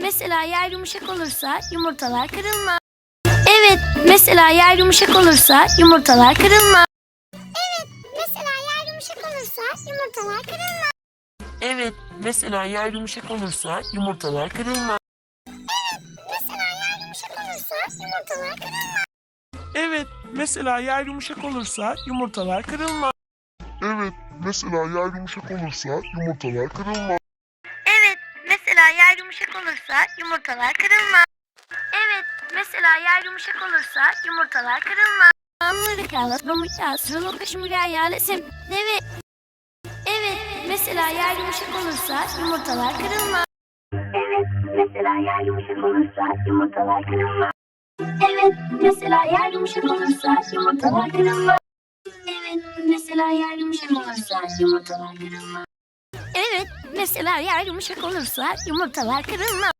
mesela yer yumuşak olursa yumurtalar kırılmaz. Evet, mesela yer yumuşak olursa yumurtalar kırılmaz. Mesela yer yumuşak olursa yumurtalar kırılmaz. Evet, mesela yer yumuşak olursa yumurtalar kırılmaz. Mesela yer yumuşak olursa yumurtalar kırılmaz. Evet, mesela yer yumuşak olursa yumurtalar kırılmaz. Evet, mesela yer yumuşak olursa yumurtalar kırılmaz. Evet, mesela yer yumuşak olursa yumurtalar kırılmaz. Evet, mesela yer yumuşak olursa yumurtalar kırılmaz. Evet, mesela yer yumuşak olursa yumurtalar kırılmaz. Evet, mesela yer yumuşak olursa yumurtalar kırılmaz. Evet, mesela yer yumuşak olursa yumurtalar kırılmaz. Evet, mesela yer yumuşak olursa yumurtalar kırılmaz. Evet, mesela yer yumuşak olursa yumurtalar kırılmaz.